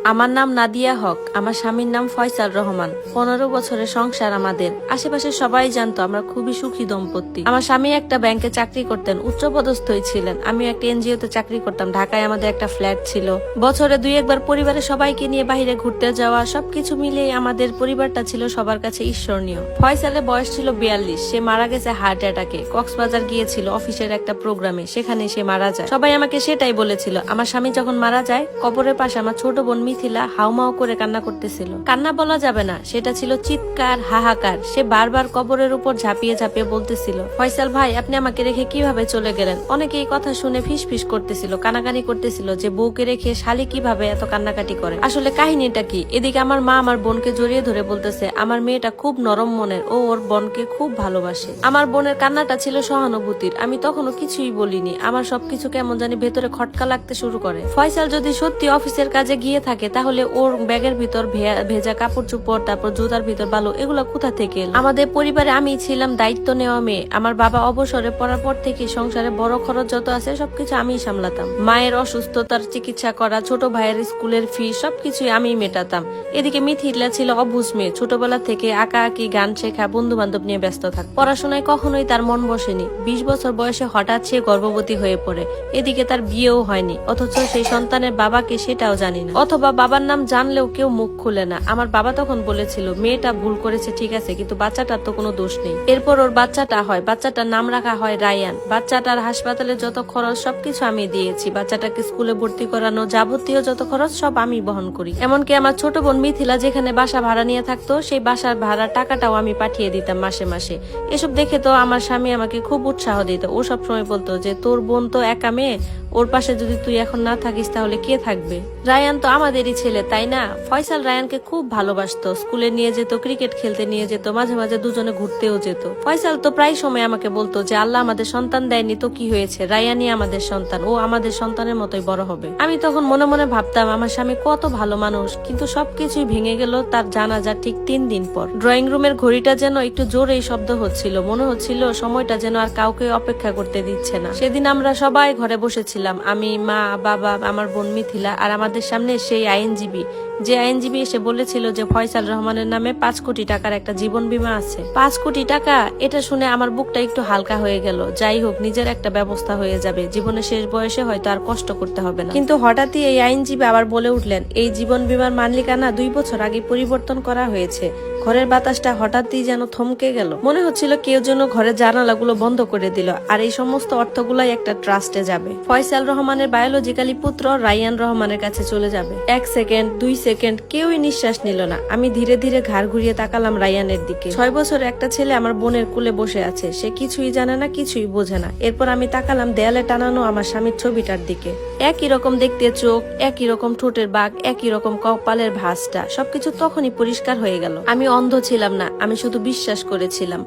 আমার নাম নাদিয়া হক, আমার স্বামীর নাম ফয়সাল রহমান। 15 বছরের সংসার আমাদের। আশেপাশে সবাই জানতো আমরা খুবই সুখী দম্পতি। আমার স্বামী একটা ব্যাংকে চাকরি করতেন, উচ্চপদস্থই ছিলেন। আমি একটা এনজিওতে চাকরি করতাম। ঢাকায় আমাদের একটা ফ্ল্যাট ছিল। বছরে 2-1 বার পরিবারের সবাইকে নিয়ে বাইরে ঘুরতে যাওয়া, সবকিছু মিলিয়ে আমাদের পরিবারটা ছিল সবার কাছে ঈশ্বরনীয়। ফয়সালের বয়স ছিল 42। সে মারা গেছে হার্ট অ্যাটাকে। কক্সবাজার গিয়েছিল অফিসের একটা প্রোগ্রামে, সেখানে সে মারা যায়। সবাই আমাকে সেটাই বলেছিল। আমার স্বামী যখন মারা যায়, কবরের পাশে আমার ছোট বোন মিথিলা হাউমাউ করে কান্না করতেছিল। কান্না বলা যাবে না, সেটা ছিল চিৎকার, হাহাকার। সে বারবার কবরের উপর ঝাঁপিয়ে ঝাঁপিয়ে বলতেছিল, ফয়সাল ভাই, আপনি আমাকে রেখে কিভাবে চলে গেলেন। অনেকে এই কথা শুনে ফিসফিস করতেছিল, কানাকানি করতেছিল যে বউকে রেখে শালি কিভাবে এত কান্নাকাটি করে। আসলে কাহিনীটা কি? এদিকে আমার মা আমার বোনকে জড়িয়ে ধরে বলতেছে, আমার মেয়েটা খুব নরম মনের, ও ওর বোনকে খুব ভালোবাসে। আমার বোনের কান্নাটা ছিল সহানুভূতির। আমি তখনও কিছুই বলিনি। আমার সবকিছু কেমন জানি ভেতরে খটকা লাগতে শুরু করে। ফয়সাল যদি সত্যি অফিসের কাজে গিয়ে থাকে, তাহলে ওর ব্যাগের ভিতর ভেজা কাপড় চোপড়, তারপর জুতার ভিতর বালু, এগুলো কোথা থেকে এলো? আমাদের পরিবারে আমি ছিলাম দায়িত্ব নেওয়া মেয়ে। আমার বাবা অবসরে পড়ার পর থেকে সংসারে বড় খরচ যত আছে সবকিছু আমিই সামলাতাম। মায়ের অসুস্থতার চিকিৎসা করা, ছোট ভাইয়ের স্কুলের ফি, সবকিছুই আমিই মেটাতাম। এদিকে মিথিলা ছিল অবুঝ মেয়ে। ছোটবেলা থেকে আঁকা আঁকি, গান শেখা, বন্ধু বান্ধব নিয়ে ব্যস্ত থাক। পড়াশোনায় কখনোই তার মন বসেনি। 20 বছর বয়সে হঠাৎ সে গর্ভবতী হয়ে পড়ে। এদিকে তার বিয়েও হয়নি, অথচ সেই সন্তানের বাবাকে সেটাও জানি না, অথবা বাবার নাম জানলেও কেউ মুখ খুলে না। আমার বাবা তখন বলেছিল, মেয়েটা ভুল করেছে ঠিক আছে, কিন্তু বাচ্চাটার তো কোনো দোষ নেই। এরপর ওর বাচ্চাটা হয়। বাচ্চাটার নাম রাখা হয় রায়ান। বাচ্চাটার হাসপাতালে যত খরচ সবকিছু আমি দিয়েছি। বাচ্চাটাকে স্কুলে ভর্তি করানো, যাবতীয় যত খরচ সব আমি বহন করি। এমনকি আমার ছোট বোন মিথিলা যেখানে বাসা ভাড়া নিয়ে থাকতো, সেই বাসার ভাড়ার টাকাটাও আমি পাঠিয়ে দিতাম মাসে মাসে। এসব দেখে তো আমার স্বামী আমাকে খুব উৎসাহ দিত। ও সবসময় বলতো যে, তোর বোন তো একা মেয়ে, ওর পাশে যদি তুই এখন না থাকিস তাহলে কে থাকবে? রায়ান তো আমাদেরই ছেলে, তাই না? ফয়সাল রায়ানকে খুব ভালোবাসতো। স্কুলে নিয়ে যেত, ক্রিকেট খেলতে নিয়ে যেত, মাঝে মাঝে দুজনে ঘুরতেও যেত। ফয়সাল তো প্রায় সময় আমাকে বলতো যে, আল্লাহ আমাদের সন্তান দেয়নি তো কি হয়েছে, রায়ানই আমাদের সন্তান, ও আমাদের সন্তানের মতোই বড় হবে। আমি তখন মনে মনে ভাবতাম, আমার স্বামী কত ভালো মানুষ। কিন্তু সবকিছুই ভেঙে গেল তার জানাজা ঠিক 3 দিন পর। ড্রয়িং রুমের ঘড়িটা যেন একটু জোরেই শব্দ হচ্ছিল। মনে হচ্ছিল সময়টা যেন আর কাউকে অপেক্ষা করতে দিচ্ছে না। সেদিন আমরা সবাই ঘরে বসেছিলাম, আমি, মা, বাবা, আমার বোন মিথিলা, আর আমাদের সামনে সেই আইনজীবী, যে আইনজীবী এসে বলেছিল যে ফয়সাল রহমানের নামে 5 কোটি টাকার একটা জীবন বীমা আছে। 5 কোটি টাকা! এটা শুনে আমার বুকটা একটু হালকা হয়ে গেল। যাই হোক, নিজের একটা ব্যবস্থা হয়ে যাবে, জীবনের শেষ বয়সে হয়তো আর কষ্ট করতে হবে না। কিন্তু হঠাৎই এই আইনজীবী আবার বলে উঠলেন, এই জীবন বীমার মালিকানা 2 বছর আগে পরিবর্তন করা হয়েছে। ঘরের বাতাসটা হঠাৎই যেন থমকে গেল। মনে হচ্ছিল কেউ যেন ঘরের জানালাগুলো বন্ধ করে দিল, আর এই সমস্ত অর্থগুলাই একটা ট্রাস্টে যাবে। ফয়সাল রহমানের বায়োলজিক্যালি পুত্র রায়ান রহমানের কাছে চলে যাবে। 1 সেকেন্ড, 2 সেকেন্ড কেউই নিঃশ্বাস নিল না। আমি ধীরে ধীরে ঘাড় ঘুরিয়ে তাকালাম রায়ানের দিকে। 6 বছর একটা ছেলে আমার বোনের কোলে বসে আছে। সে কিছুই জানে না, কিছুই বোঝে না। এরপর আমি তাকালাম দেয়ালে টানানো আমার স্বামীর ছবিটার দিকে। একই রকম দেখতে চোখ, একই রকম ঠোঁটের বাঁক, একই রকম কপালের ভাঁজটা, সবকিছু তখনই পরিষ্কার হয়ে গেল। আমি অন্ধ ছিলাম না, আমি শুধু বিশ্বাস করেছিলাম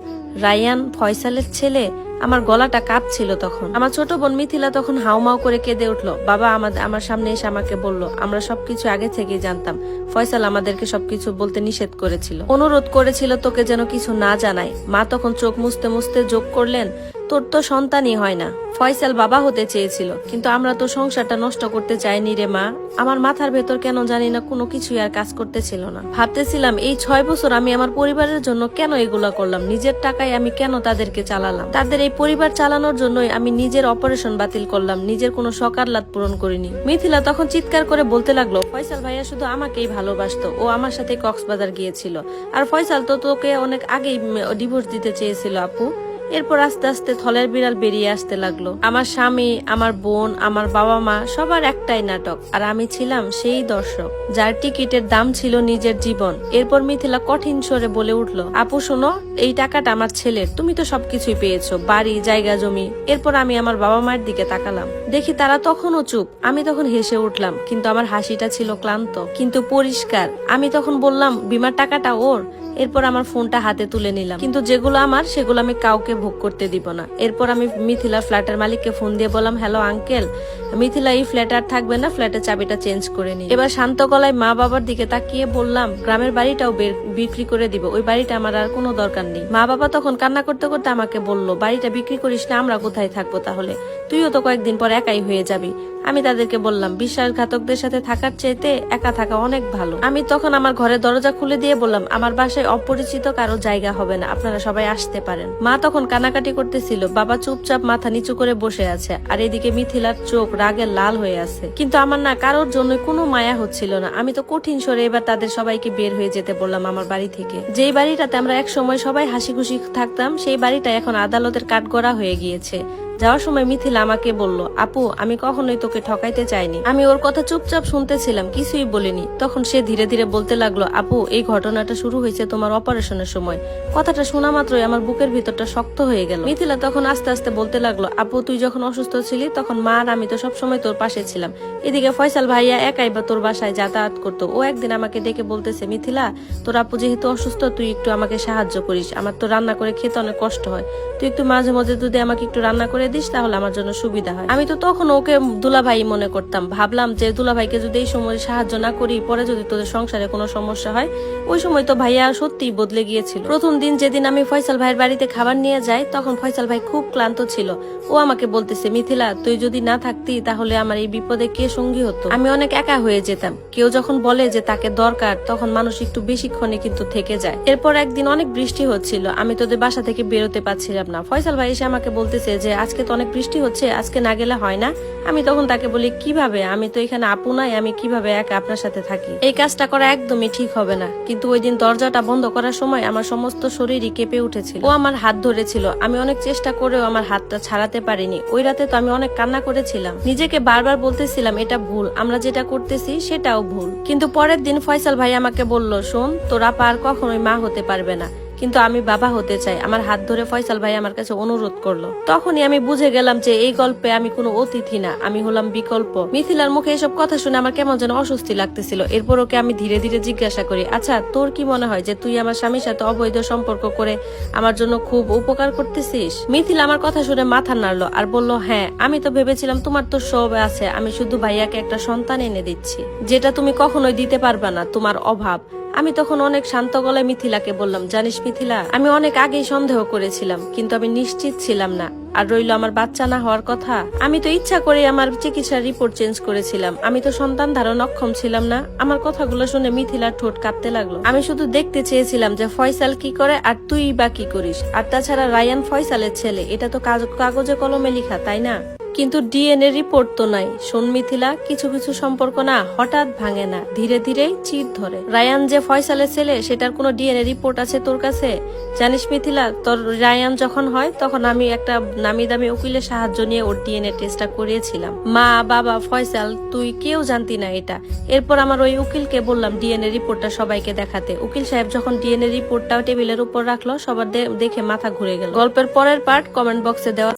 রায়ান ফয়সালের ছেলে। আমার গলাটা কাঁপছিল তখন। আমার ছোট বোন মিথিলা তখন হাউমাউ করে কেঁদে উঠলো। বাবা আমার সামনে এসে আমাকে বলল, আমরা সবকিছু আগে থেকেই জানতাম। ফয়সাল আমাদেরকে সবকিছু বলতে নিষেধ করেছিল, অনুরোধ করেছিল তোকে যেন কিছু না জানাই। মা তখন চোখ মুছতে মুছতে যোগ করলেন, তোর তো সন্তানই হয় না। ফয়সাল বাবা হতে চেয়েছিল, কিন্তু আমরা তো সংসারটা নষ্ট করতে চাইনি রে মা। আমার মাথার ভেতর কেন জানি না কোনো কিছুই আর কাজ করতেছিল না। ভাবতেছিলাম, এই 6 বছর আমি আমার পরিবারের জন্য কেন এগুলা করলাম? নিজের টাকায় আমি কেন তাদেরকে চালালাম? তাদের এই পরিবার চালানোর জন্যই আমি নিজের অপারেশন বাতিল করলাম, নিজের কোনো শকারলাদ পূরণ করিনি। মিথিলা তখন চিৎকার করে বলতে লাগলো, ফয়সাল ভাইয়া শুধু আমাকেই ভালোবাসতো, ও আমার সাথে কক্সবাজার গিয়েছিল। আর ফয়সাল তো তোকে অনেক আগেই ডিভোর্স দিতে চেয়েছিল আপু। এরপর আস্তে আস্তে থলের বিড়াল বেরিয়ে আসতে লাগলো। আমার স্বামী, আমার বোন, আমার বাবা মা, সবার একটাই নাটক, আর আমি ছিলাম সেই দর্শক যার টিকিটের দাম ছিল নিজের জীবন। এরপর মিথিলা কঠিন স্বরে বলে উঠলো, আপু শোনো, এই টাকাটা আমার ছেলের, তুমি তো সবকিছুই পেয়েছো, বাড়ি, জায়গা, জমি। এরপর আমি আমার বাবা মায়ের দিকে তাকালাম, দেখি তারা তখনও চুপ। আমি তখন হেসে উঠলাম, কিন্তু আমার হাসিটা ছিল ক্লান্ত কিন্তু পরিষ্কার। আমি তখন বললাম, বীমার টাকাটা ওর। এরপর আমার ফোনটা হাতে তুলে নিলাম, কিন্তু যেগুলো আমার সেগুলো আমি কাউকে ভোগ করতে দিব না। এরপর আমি মিথিলার ফ্ল্যাটের মালিককে ফোন দিয়ে বললাম, হ্যালো আঙ্কেল, মিথিলা এই ফ্ল্যাটে আর থাকবে না, ফ্ল্যাটের চাবিটা চেঞ্জ করে নি। এবার শান্ত গলায় মা বাবার দিকে তাকিয়ে বললাম, গ্রামের বাড়িটাও বিক্রি করে দিব, ওই বাড়িটা আমার আর কোনো দরকার নেই। মা বাবা তখন কান্না করতে করতে আমাকে বলল, বাড়িটা বিক্রি করিস না, আমরা কোথায় থাকবো তাহলে? তুইও তো কয়েকদিন পর একাই হয়ে যাবি। আমি তাদেরকে বললাম বিশ্বাসঘাতকদের সাথে থাকার চাইতে একা থাকা অনেক ভালো। আমি তখন আমার ঘরের দরজা খুলে দিয়ে বললাম আমার বাসায় অপরিচিত কারো জায়গা হবে না, আপনারা সবাই আসতে পারেন। মা তখন কানাকাটি করতেছিল, বাবা চুপচাপ মাথা নিচু করে বসে আছে, আর এদিকে মিথিলার চোখ রাগে লাল হয়ে আছে। কিন্তু আমার না কারোর জন্য কোনো মায়া হচ্ছিল না। আমি তো কঠিন স্বরে এবার তাদের সবাইকে বের হয়ে যেতে বললাম আমার বাড়ি থেকে। যেই বাড়িটাতে আমরা এক সময় সবাই হাসি খুশি থাকতাম, সেই বাড়িটা এখন আদালতের কাঠগড়া হয়ে গিয়েছে। যাওয়ার সময় মিথিলা আমাকে বলল, আপু আমি কখনোই তোকে ঠকাইতে চাইনি। আমি ওর কথা চুপচাপ শুনতেছিলাম, কিছুই বলিনি। তখন সে ধীরে ধীরে বলতে লাগলো, আপু এই ঘটনাটা শুরু হয়েছে তোমার অপারেশনের সময়। কথাটা শোনা মাত্রই আমার বুকের ভিতরটা শক্ত হয়ে গেল। মিথিলা তখন আস্তে আস্তে বলতে লাগলো, আপু তুই যখন অসুস্থ ছিলি তখন মা আর আমি তো সবসময় তোর পাশে ছিলাম। এদিকে ফয়সাল ভাইয়া একাই বা তোর বাসায় যাতায়াত করতো। ও একদিন আমাকে ডেকে বলতেছে, মিথিলা তোর আপু যেহেতু অসুস্থ তুই একটু আমাকে সাহায্য করিস, আমার তো রান্না করে খেতে অনেক কষ্ট হয়, তুই একটু মাঝে মাঝে যদি আমাকে একটু রান্না করে দিস তাহলে আমার জন্য সুবিধা হয়। আমি তো তখন ওকে দুলাভাই মনে করতাম, ভাবলাম যে দুলাভাইকে যদি এই সময় সাহায্য না করি পরে যদি তোদের সংসারে কোনো সমস্যা হয়। ওই সময় তো ভাইয়া সত্যিই বদলে গিয়েছিল। প্রথম দিন যেদিন আমি ফয়সাল ভাইয়ের বাড়িতে খাবার নিয়ে যাই তখন ফয়সাল ভাই খুব ক্লান্ত ছিল। ও আমাকে বলতেছে, মিথিলা তুই যদি না থাকতি তাহলে আমার এই বিপদে কে সঙ্গী হতো, আমি অনেক একা হয়ে যেতাম। কেউ যখন বলে যে তাকে দরকার তখন মানুষ একটু বেশিক্ষণে কিন্তু থেকে যায়। এরপর একদিন অনেক বৃষ্টি হচ্ছিল, আমি তোদের বাসা থেকে বেরোতে পারছিলাম না। ফয়সাল ভাই এসে আমাকে বলতেছে যে আজকে তো অনেক বৃষ্টি হচ্ছে, আজকে না গেলে হয় না। আমি তখন তাকে বলি, কিভাবে, আমি তো এখানে আপু নাই, আমি কিভাবে একা আপনার সাথে থাকি, এই কাজটা করা একদমই ঠিক হবে না। কিন্তু ওই দিন দরজাটা বন্ধ করার সময় আমার সমস্ত শরীরই কেঁপে উঠেছিল। ও আমার হাত ধরেছিল, আমি অনেক চেষ্টা করেও আমার হাতটা ছাড়াতে পারিনি। ওই রাতে তো আমি অনেক কান্না করেছিলাম, নিজেকে বারবার বলতেছিলাম এটা ভুল, আমরা যেটা করতেছি সেটাও ভুল। কিন্তু পরের দিন ফয়সাল ভাই আমাকে বলল, শোন তোর আপা আর কখনোই মা হতে পারবে না, কিন্তু আমি বাবা হতে চাই। আমার হাত ধরে ফয়সাল ভাই আমার কাছে অনুরোধ করলো। তখনই আমি বুঝে গেলাম যে এই গল্পে আমি কোনো অতিথি না, আমি হলাম বিকল্প। মিথিলার মুখে এসব কথা শুনে আমার কেমন যেন অস্বস্তি লাগতেছিল। এরপর ওকে আমি ধীরে ধীরে জিজ্ঞাসা করি, আচ্ছা তোর কি মনে হয় যে তুই আমার স্বামীর সাথে অবৈধ সম্পর্ক করে আমার জন্য খুব উপকার করতেছিস? মিথিলা আমার কথা শুনে মাথা নাড়লো আর বলল, হ্যাঁ আমি তো ভেবেছিলাম তোমার তো সব আছে, আমি শুধু ভাইয়াকে একটা সন্তান এনে দিচ্ছি যেটা তুমি কখনোই দিতে পারবা না, তোমার অভাব। আমি তখন অনেক শান্ত গলায় মিথিলাকে বললাম, জানিস মিথিলা আমি অনেক আগেই সন্দেহ করেছিলাম, কিন্তু আমি নিশ্চিত ছিলাম না। আর রইল আমার বাচ্চা না হওয়ার কথা, আমি তো ইচ্ছা করে আমার চিকিৎসার রিপোর্ট চেঞ্জ করেছিলাম, আমি তো সন্তান ধারণ অক্ষম ছিলাম না। আমার কথাগুলো শুনে মিথিলার ঠোঁট কাঁপতে লাগলো। আমি শুধু দেখতে চেয়েছিলাম যে ফয়সাল কি করে আর তুই বা কি করিস। আর তাছাড়া রায়ান ফয়সালের ছেলে, এটা তো কাগজে কলমে লেখা, তাই না? কিন্তু ডিএনএ রিপোর্ট তো নাই। শোন মিথিলা, কিছু কিছু সম্পর্ক না হঠাৎ ভাঙে না, ধীরে ধীরে চির ধরে। রায়ান যে ফয়সালের ছেলে সেটার কোনো ডিএনএ রিপোর্ট আছে তোর কাছে? জানিস মিথিলা, তোর রায়ান যখন হয় তখন আমি একটা নামি দামি উকিলের সাহায্য নিয়ে ওর ডিএনএ টেস্টটা করিয়েছিলাম। মা বাবা ফয়সাল তুই কেউ জানতি না এটা। এরপর আমার ওই উকিলকে বললাম ডিএনএ রিপোর্টটা সবাইকে দেখাতে। উকিল সাহেব যখন ডিএনএ রিপোর্টটা টেবিলের উপর রাখলো সবার দেখে মাথা ঘুরে গেল। গল্পের পরের পার্ট কমেন্ট বক্সে দেওয়া।